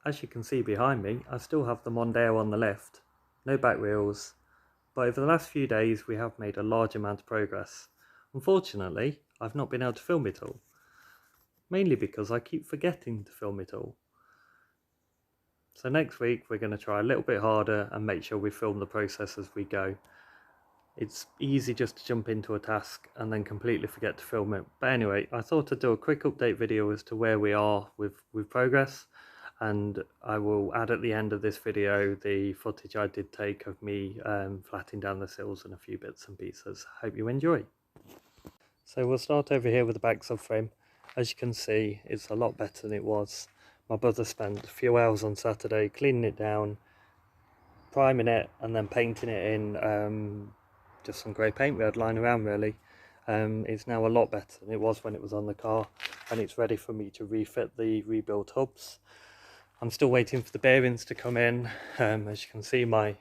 As you can see behind me, I still have the Mondeo on the lift, no back wheels, but over the last few days we have made a large amount of progress. Unfortunately, I've not been able to film it all, mainly because I keep forgetting to film it all. So next week we're going to try a little bit harder and make sure we film the process as we go. It's easy just to jump into a task and then completely forget to film it. But anyway, I thought I'd do a quick update video as to where we are with progress. And I will add at the end of this video the footage I did take of me flattening down the sills and a few bits and pieces. Hope you enjoy. So we'll start over here with the back subframe. As you can see, it's a lot better than it was. My brother spent a few hours on Saturday cleaning it down, priming it and then painting it in just some grey paint we had lying around really. It's now a lot better than it was when it was on the car, and it's ready for me to refit the rebuilt hubs. I'm still waiting for the bearings to come in. As you can see, my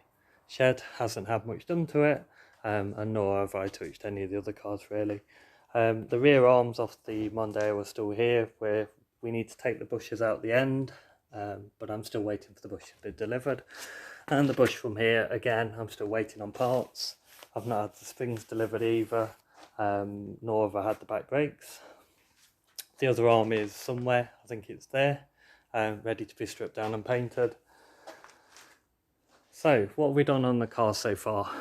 shed hasn't had much done to it, and nor have I touched any of the other cars really. The rear arms off the Mondeo are still here, where we need to take the bushes out the end, but I'm still waiting for the bush to be delivered. And the bush from here, again, I'm still waiting on parts. I've not had the springs delivered either, nor have I had the back brakes. The other arm is somewhere, I think it's there. Ready to be stripped down and painted. So what have we done on the car so far?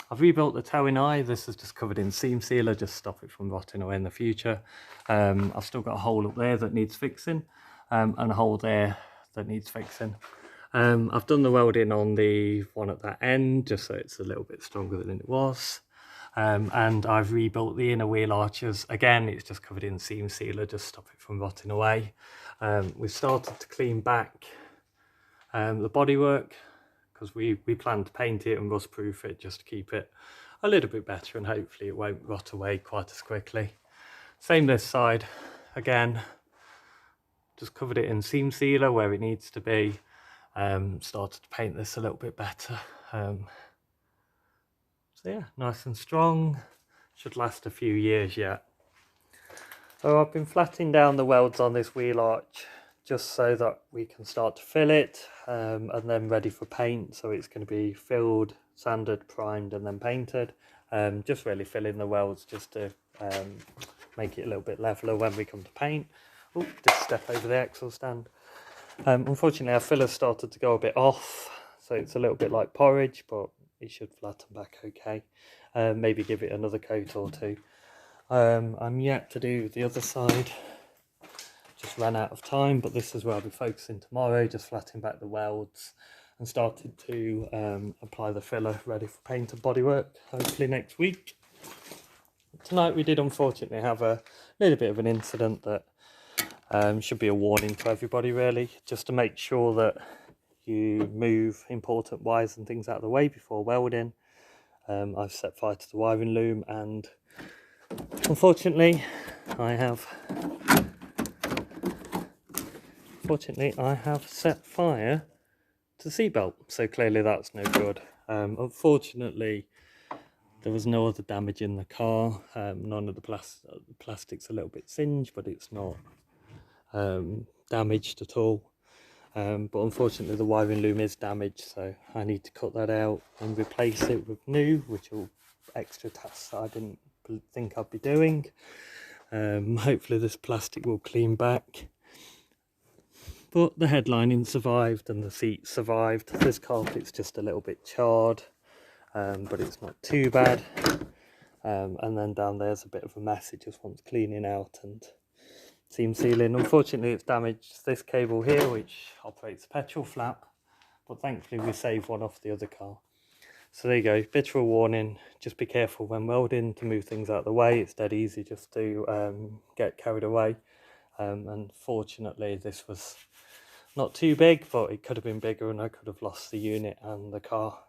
I've rebuilt the towing eye. This is just covered in seam sealer, just stop it from rotting away in the future. I've still got a hole up there that needs fixing, and a hole there that needs fixing. I've done the welding on the one at that end just so it's a little bit stronger than it was. And I've rebuilt the inner wheel arches. Again, it's just covered in seam sealer, just stop it from rotting away. We've started to clean back the bodywork because we plan to paint it and rust proof it just to keep it a little bit better, and hopefully it won't rot away quite as quickly. Same this side, again, just covered it in seam sealer where it needs to be. Started to paint this a little bit better. So yeah, nice and strong, should last a few years yet. So I've been flattening down the welds on this wheel arch just so that we can start to fill it, and then ready for paint. So it's going to be filled, sanded, primed and then painted. Just really filling the welds just to make it a little bit leveler when we come to paint. Oh, just step over the axle stand. Unfortunately our filler started to go a bit off, so it's a little bit like porridge, but it should flatten back okay. Maybe give it another coat or two. I'm yet to do the other side, just ran out of time, but this is where I'll be focusing tomorrow, just flattening back the welds and started to apply the filler ready for paint and bodywork, hopefully next week. Tonight we did unfortunately have a little bit of an incident that should be a warning to everybody really, just to make sure that you move important wires and things out of the way before welding. I've set fire to the wiring loom, and unfortunately I have set fire to the seatbelt, so clearly that's no good. Unfortunately there was no other damage in the car. None of the plastic's a little bit singed, but it's not damaged at all. But unfortunately the wiring loom is damaged, so I need to cut that out and replace it with new, which are extra tasks I didn't think I'd be doing. Hopefully this plastic will clean back. But the headlining survived and the seat survived. This carpet's just a little bit charred, but it's not too bad. And then down there's a bit of a mess, it just wants cleaning out and seam sealing. Unfortunately it's damaged this cable here which operates the petrol flap, but thankfully we saved one off the other car. So there you go, bit of a warning, just be careful when welding to move things out of the way. It's dead easy just to get carried away. And fortunately this was not too big, but it could have been bigger and I could have lost the unit and the car,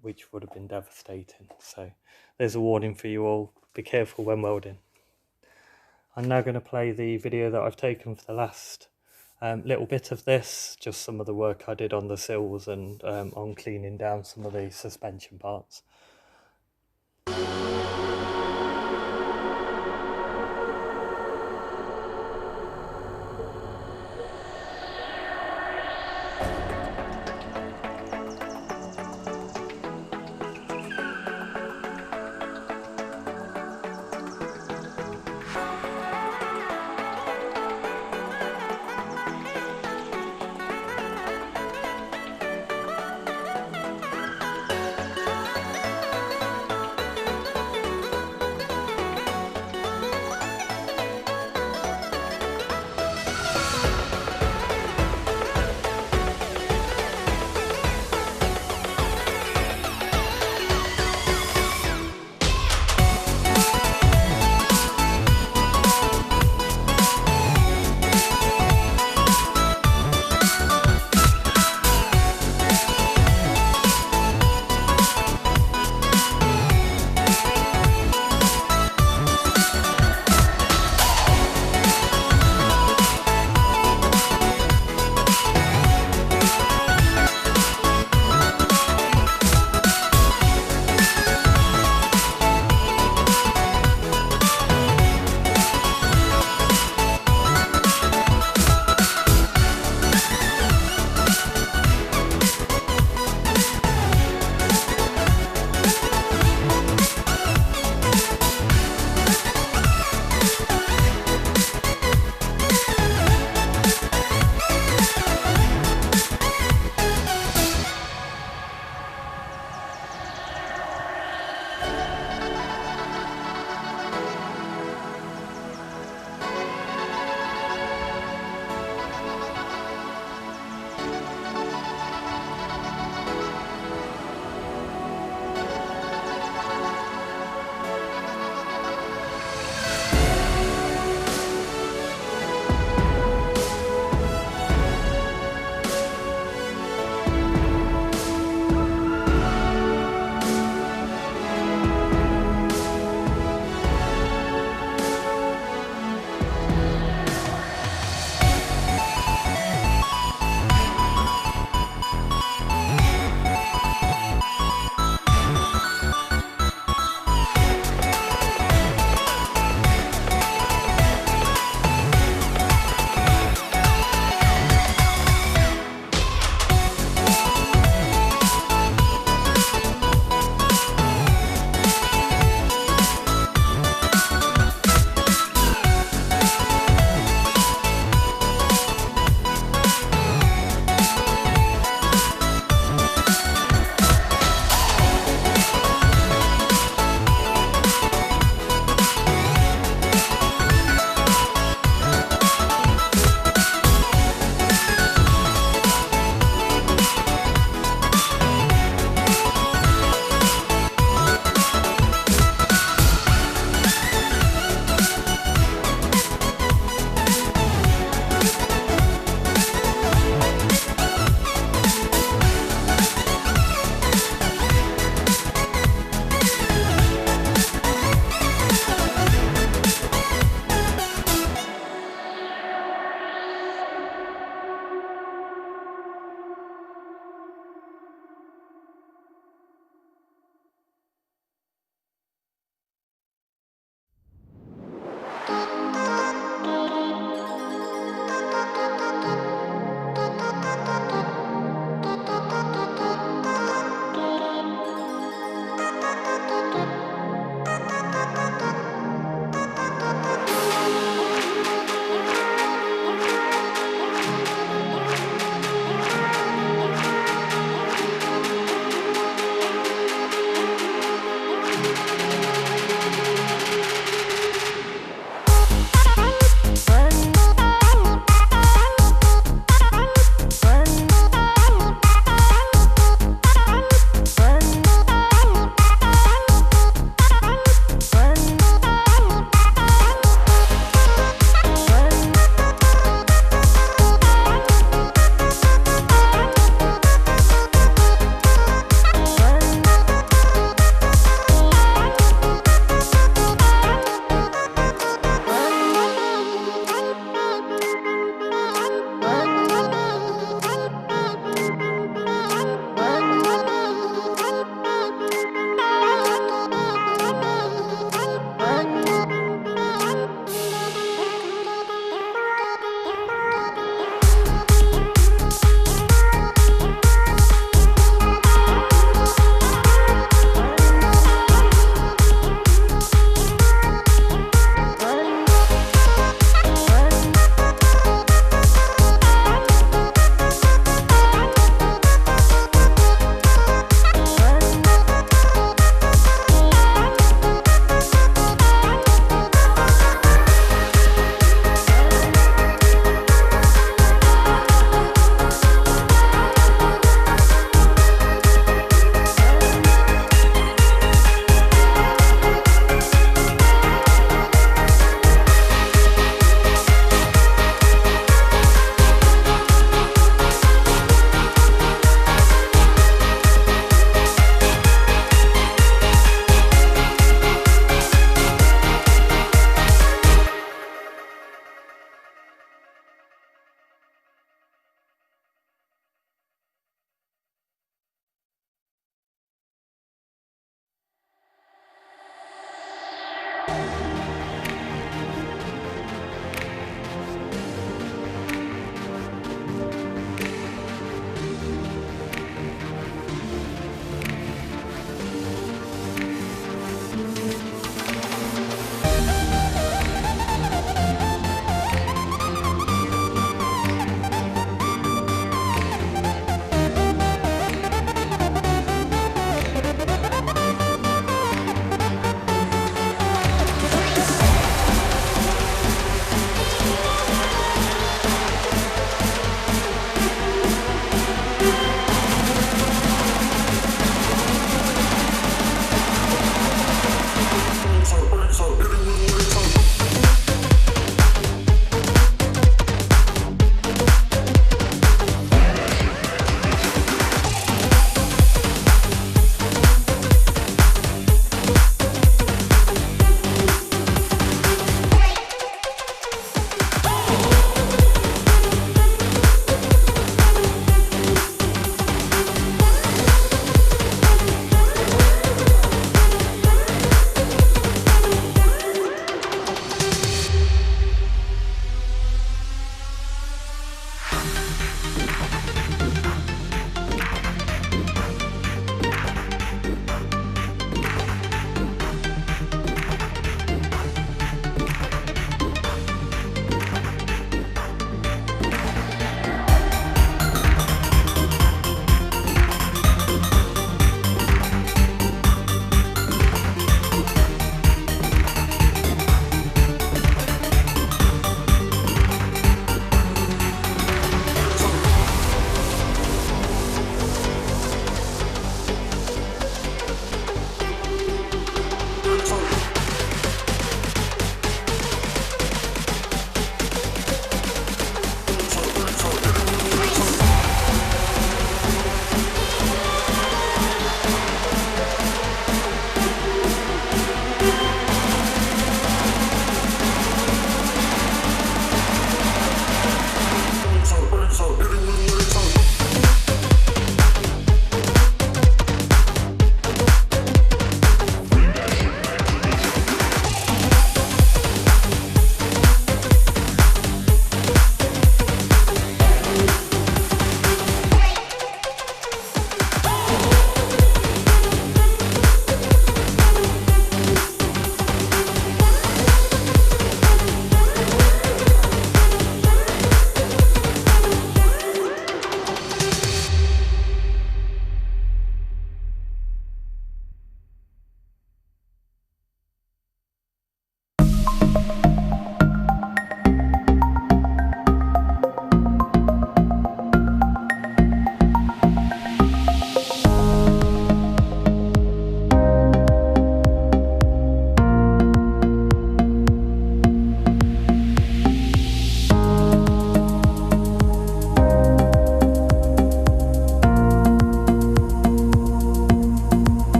which would have been devastating. So there's a warning for you all, be careful when welding. I'm now going to play the video that I've taken for the last little bit of this, just some of the work I did on the sills and on cleaning down some of the suspension parts.